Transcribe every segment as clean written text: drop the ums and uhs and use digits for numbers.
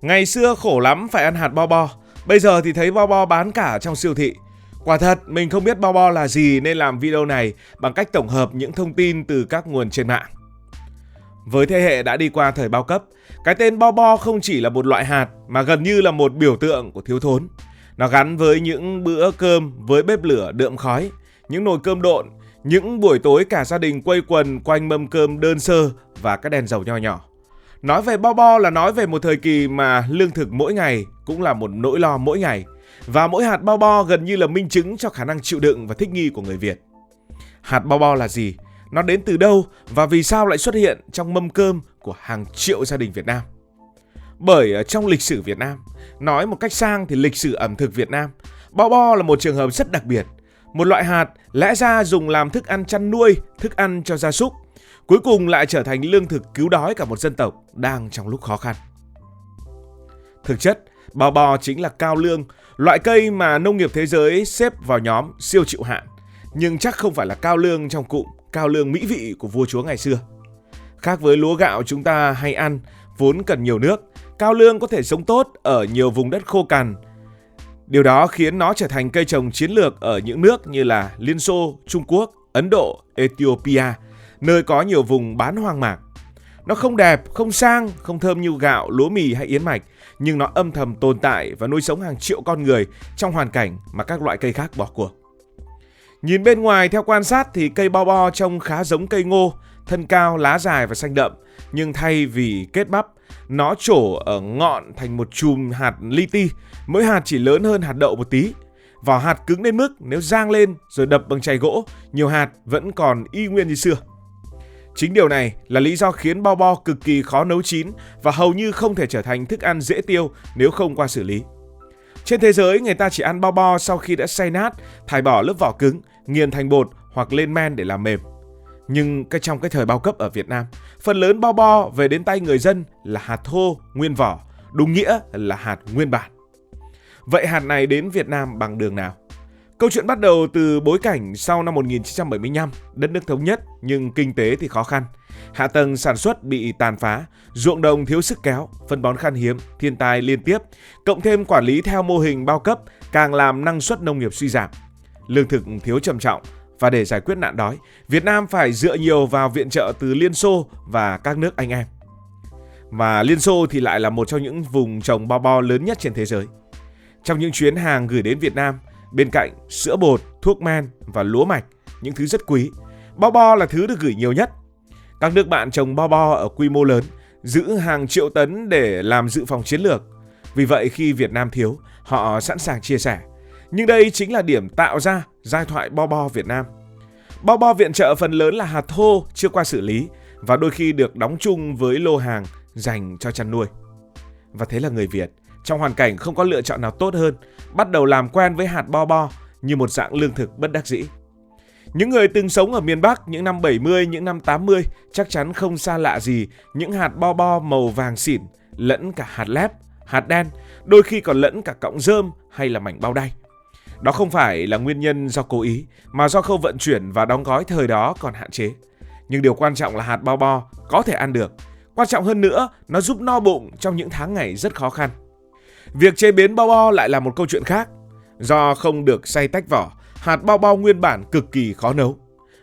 Ngày xưa khổ lắm phải ăn hạt bo bo, bây giờ thì thấy bo bo bán cả trong siêu thị. Quả thật, mình không biết bo bo là gì nên làm video này bằng cách tổng hợp những thông tin từ các nguồn trên mạng. Với thế hệ đã đi qua thời bao cấp, cái tên bo bo không chỉ là một loại hạt mà gần như là một biểu tượng của thiếu thốn. Nó gắn với những bữa cơm với bếp lửa đượm khói, những nồi cơm độn, những buổi tối cả gia đình quây quần quanh mâm cơm đơn sơ và các đèn dầu nho nhỏ. Nói về bo bo là nói về một thời kỳ mà lương thực mỗi ngày cũng là một nỗi lo mỗi ngày. Và mỗi hạt bo bo gần như là minh chứng cho khả năng chịu đựng và thích nghi của người Việt. Hạt bo bo là gì? Nó đến từ đâu? Và vì sao lại xuất hiện trong mâm cơm của hàng triệu gia đình Việt Nam? Bởi trong lịch sử Việt Nam, nói một cách sang thì lịch sử ẩm thực Việt Nam, bo bo là một trường hợp rất đặc biệt. Một loại hạt lẽ ra dùng làm thức ăn chăn nuôi, thức ăn cho gia súc, cuối cùng lại trở thành lương thực cứu đói cả một dân tộc đang trong lúc khó khăn. Thực chất, bo bo chính là cao lương, loại cây mà nông nghiệp thế giới xếp vào nhóm siêu chịu hạn, nhưng chắc không phải là cao lương trong cụm cao lương mỹ vị của vua chúa ngày xưa. Khác với lúa gạo chúng ta hay ăn, vốn cần nhiều nước, cao lương có thể sống tốt ở nhiều vùng đất khô cằn. Điều đó khiến nó trở thành cây trồng chiến lược ở những nước như là Liên Xô, Trung Quốc, Ấn Độ, Ethiopia, nơi có nhiều vùng bán hoang mạc. Nó không đẹp, không sang, không thơm như gạo, lúa mì hay yến mạch, nhưng nó âm thầm tồn tại và nuôi sống hàng triệu con người trong hoàn cảnh mà các loại cây khác bỏ cuộc. Nhìn bên ngoài theo quan sát thì cây bo bo trông khá giống cây ngô, thân cao, lá dài và xanh đậm, nhưng thay vì kết bắp, nó trổ ở ngọn thành một chùm hạt li ti, mỗi hạt chỉ lớn hơn hạt đậu một tí. Vỏ hạt cứng đến mức nếu rang lên rồi đập bằng chày gỗ, nhiều hạt vẫn còn y nguyên như xưa. Chính điều này là lý do khiến bo bo cực kỳ khó nấu chín và hầu như không thể trở thành thức ăn dễ tiêu nếu không qua xử lý. Trên thế giới, người ta chỉ ăn bo bo sau khi đã xay nát, thải bỏ lớp vỏ cứng, nghiền thành bột hoặc lên men để làm mềm. Nhưng trong cái thời bao cấp ở Việt Nam, phần lớn bo bo về đến tay người dân là hạt thô, nguyên vỏ, đúng nghĩa là hạt nguyên bản. Vậy hạt này đến Việt Nam bằng đường nào? Câu chuyện bắt đầu từ bối cảnh sau năm 1975, đất nước thống nhất nhưng kinh tế thì khó khăn. Hạ tầng sản xuất bị tàn phá, ruộng đồng thiếu sức kéo, phân bón khan hiếm, thiên tai liên tiếp, cộng thêm quản lý theo mô hình bao cấp càng làm năng suất nông nghiệp suy giảm. Lương thực thiếu trầm trọng và để giải quyết nạn đói, Việt Nam phải dựa nhiều vào viện trợ từ Liên Xô và các nước anh em. Và Liên Xô thì lại là một trong những vùng trồng bo bo lớn nhất trên thế giới. Trong những chuyến hàng gửi đến Việt Nam, bên cạnh sữa bột, thuốc men và lúa mạch, những thứ rất quý, bo bo là thứ được gửi nhiều nhất. Các nước bạn trồng bo bo ở quy mô lớn, giữ hàng triệu tấn để làm dự phòng chiến lược. Vì vậy khi Việt Nam thiếu, họ sẵn sàng chia sẻ. Nhưng đây chính là điểm tạo ra giai thoại bo bo Việt Nam. Bo bo viện trợ phần lớn là hạt thô chưa qua xử lý và đôi khi được đóng chung với lô hàng dành cho chăn nuôi. Và thế là người Việt, trong hoàn cảnh không có lựa chọn nào tốt hơn, bắt đầu làm quen với hạt bo bo như một dạng lương thực bất đắc dĩ. Những người từng sống ở miền Bắc những năm 70, những năm 80 chắc chắn không xa lạ gì những hạt bo bo màu vàng xỉn, lẫn cả hạt lép, hạt đen, đôi khi còn lẫn cả cọng rơm hay là mảnh bao đay. Đó không phải là nguyên nhân do cố ý, mà do khâu vận chuyển và đóng gói thời đó còn hạn chế. Nhưng điều quan trọng là hạt bo bo có thể ăn được. Quan trọng hơn nữa, nó giúp no bụng trong những tháng ngày rất khó khăn. Việc chế biến bo bo lại là một câu chuyện khác. Do không được xay tách vỏ, hạt bo bo nguyên bản cực kỳ khó nấu.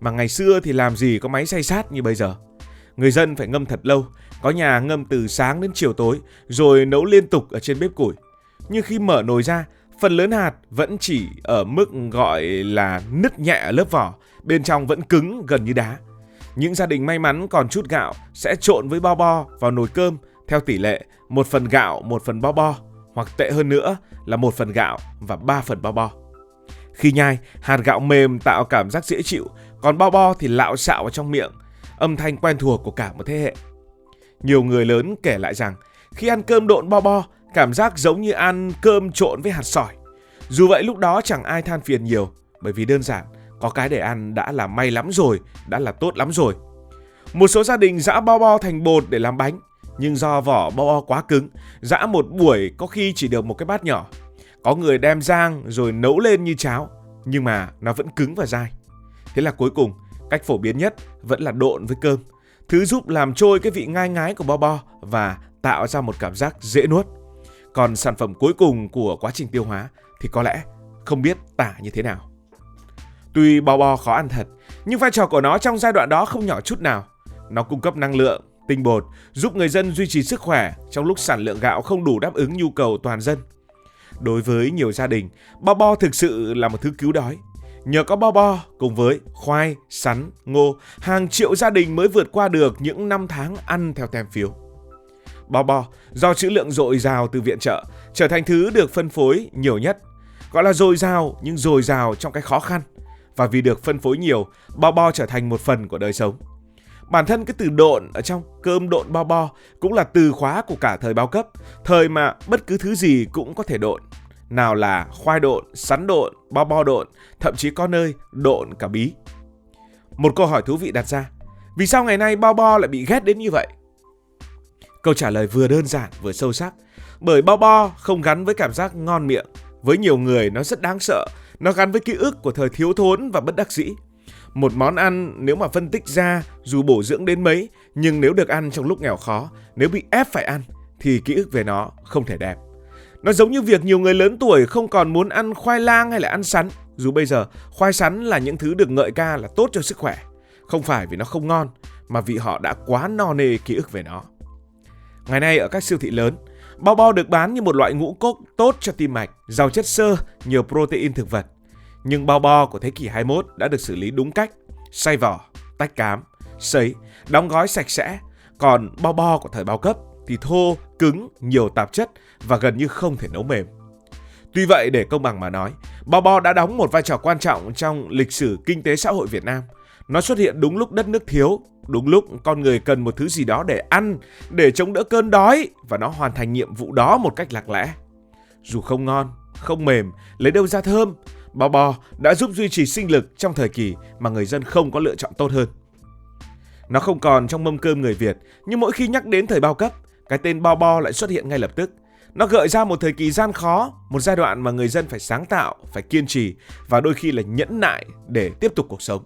Mà ngày xưa thì làm gì có máy xay sát như bây giờ. Người dân phải ngâm thật lâu, có nhà ngâm từ sáng đến chiều tối, rồi nấu liên tục ở trên bếp củi. Nhưng khi mở nồi ra, phần lớn hạt vẫn chỉ ở mức gọi là nứt nhẹ ở lớp vỏ, bên trong vẫn cứng gần như đá. Những gia đình may mắn còn chút gạo sẽ trộn với bo bo vào nồi cơm theo tỷ lệ 1 phần gạo 1 phần bo bo, hoặc tệ hơn nữa là 1 phần gạo và 3 phần bo bo. Khi nhai, hạt gạo mềm tạo cảm giác dễ chịu, còn bo bo thì lạo xạo vào trong miệng, âm thanh quen thuộc của cả một thế hệ. Nhiều người lớn kể lại rằng khi ăn cơm độn bo bo, cảm giác giống như ăn cơm trộn với hạt sỏi. Dù vậy lúc đó chẳng ai than phiền nhiều, bởi vì đơn giản có cái để ăn đã là may lắm rồi, đã là tốt lắm rồi. Một số gia đình giã bo bo thành bột để làm bánh, nhưng do vỏ bo bo quá cứng, giã một buổi có khi chỉ được một cái bát nhỏ. Có người đem rang rồi nấu lên như cháo, nhưng mà nó vẫn cứng và dai. Thế là cuối cùng, cách phổ biến nhất vẫn là độn với cơm, thứ giúp làm trôi cái vị ngai ngái của bo bo và tạo ra một cảm giác dễ nuốt. Còn sản phẩm cuối cùng của quá trình tiêu hóa thì có lẽ không biết tả như thế nào. Tuy bo bo khó ăn thật, nhưng vai trò của nó trong giai đoạn đó không nhỏ chút nào. Nó cung cấp năng lượng, tinh bột, giúp người dân duy trì sức khỏe trong lúc sản lượng gạo không đủ đáp ứng nhu cầu toàn dân. Đối với nhiều gia đình, bo bo thực sự là một thứ cứu đói. Nhờ có bo bo cùng với khoai, sắn, ngô, hàng triệu gia đình mới vượt qua được những năm tháng ăn theo tem phiếu. Bo bo do trữ lượng dồi dào từ viện trợ trở thành thứ được phân phối nhiều nhất. Gọi là dồi dào nhưng dồi dào trong cái khó khăn. Và vì được phân phối nhiều, bo bo trở thành một phần của đời sống. Bản thân cái từ độn ở trong cơm độn bo bo cũng là từ khóa của cả thời bao cấp, thời mà bất cứ thứ gì cũng có thể độn. Nào là khoai độn, sắn độn, bo bo độn, thậm chí có nơi độn cả bí. Một câu hỏi thú vị đặt ra, vì sao ngày nay bo bo lại bị ghét đến như vậy? Câu trả lời vừa đơn giản vừa sâu sắc, bởi bo bo không gắn với cảm giác ngon miệng. Với nhiều người nó rất đáng sợ, nó gắn với ký ức của thời thiếu thốn và bất đắc dĩ. Một món ăn nếu mà phân tích ra dù bổ dưỡng đến mấy, nhưng nếu được ăn trong lúc nghèo khó, nếu bị ép phải ăn thì ký ức về nó không thể đẹp. Nó giống như việc nhiều người lớn tuổi không còn muốn ăn khoai lang hay là ăn sắn, dù bây giờ khoai sắn là những thứ được ngợi ca là tốt cho sức khỏe. Không phải vì nó không ngon, mà vì họ đã quá no nê ký ức về nó. Ngày nay ở các siêu thị lớn, bo bo được bán như một loại ngũ cốc tốt cho tim mạch, giàu chất xơ, nhiều protein thực vật. Nhưng bo bo của thế kỷ 21 đã được xử lý đúng cách, xay vỏ, tách cám, sấy, đóng gói sạch sẽ. Còn bo bo của thời bao cấp thì thô, cứng, nhiều tạp chất và gần như không thể nấu mềm. Tuy vậy, để công bằng mà nói, bo bo đã đóng một vai trò quan trọng trong lịch sử kinh tế xã hội Việt Nam. Nó xuất hiện đúng lúc đất nước thiếu, đúng lúc con người cần một thứ gì đó để ăn, để chống đỡ cơn đói, và nó hoàn thành nhiệm vụ đó một cách lạc lẽ. Dù không ngon, không mềm, lấy đâu ra thơm, bo bo đã giúp duy trì sinh lực trong thời kỳ mà người dân không có lựa chọn tốt hơn. Nó không còn trong mâm cơm người Việt, nhưng mỗi khi nhắc đến thời bao cấp, cái tên bo bo lại xuất hiện ngay lập tức. Nó gợi ra một thời kỳ gian khó, một giai đoạn mà người dân phải sáng tạo, phải kiên trì và đôi khi là nhẫn nại để tiếp tục cuộc sống.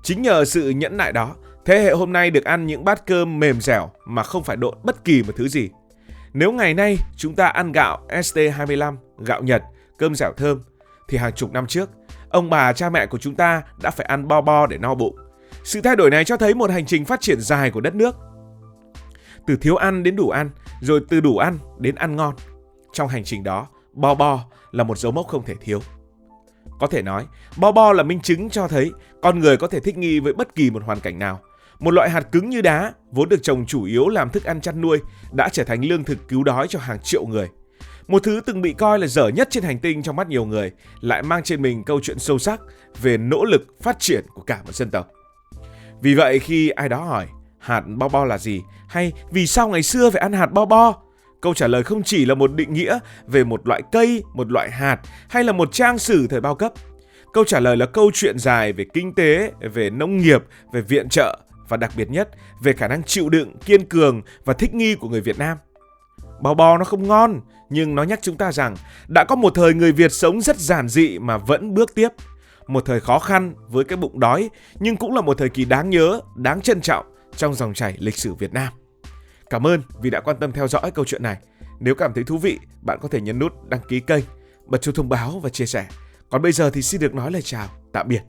Chính nhờ sự nhẫn nại đó, thế hệ hôm nay được ăn những bát cơm mềm dẻo mà không phải độn bất kỳ một thứ gì. Nếu ngày nay chúng ta ăn gạo ST25, gạo Nhật, cơm dẻo thơm, thì hàng chục năm trước, ông bà cha mẹ của chúng ta đã phải ăn bo bo để no bụng. Sự thay đổi này cho thấy một hành trình phát triển dài của đất nước. Từ thiếu ăn đến đủ ăn, rồi từ đủ ăn đến ăn ngon. Trong hành trình đó, bo bo là một dấu mốc không thể thiếu. Có thể nói, bo bo là minh chứng cho thấy con người có thể thích nghi với bất kỳ một hoàn cảnh nào. Một loại hạt cứng như đá, vốn được trồng chủ yếu làm thức ăn chăn nuôi, đã trở thành lương thực cứu đói cho hàng triệu người. Một thứ từng bị coi là dở nhất trên hành tinh trong mắt nhiều người, lại mang trên mình câu chuyện sâu sắc về nỗ lực phát triển của cả một dân tộc. Vì vậy khi ai đó hỏi hạt bo bo là gì, hay vì sao ngày xưa phải ăn hạt bo bo, câu trả lời không chỉ là một định nghĩa về một loại cây, một loại hạt hay là một trang sử thời bao cấp. Câu trả lời là câu chuyện dài về kinh tế, về nông nghiệp, về viện trợ và đặc biệt nhất về khả năng chịu đựng, kiên cường và thích nghi của người Việt Nam. Bo bo nó không ngon, nhưng nó nhắc chúng ta rằng đã có một thời người Việt sống rất giản dị mà vẫn bước tiếp. Một thời khó khăn với cái bụng đói, nhưng cũng là một thời kỳ đáng nhớ, đáng trân trọng trong dòng chảy lịch sử Việt Nam. Cảm ơn vì đã quan tâm theo dõi câu chuyện này. Nếu cảm thấy thú vị, bạn có thể nhấn nút đăng ký kênh, bật chuông thông báo và chia sẻ. Còn bây giờ thì xin được nói lời chào, tạm biệt.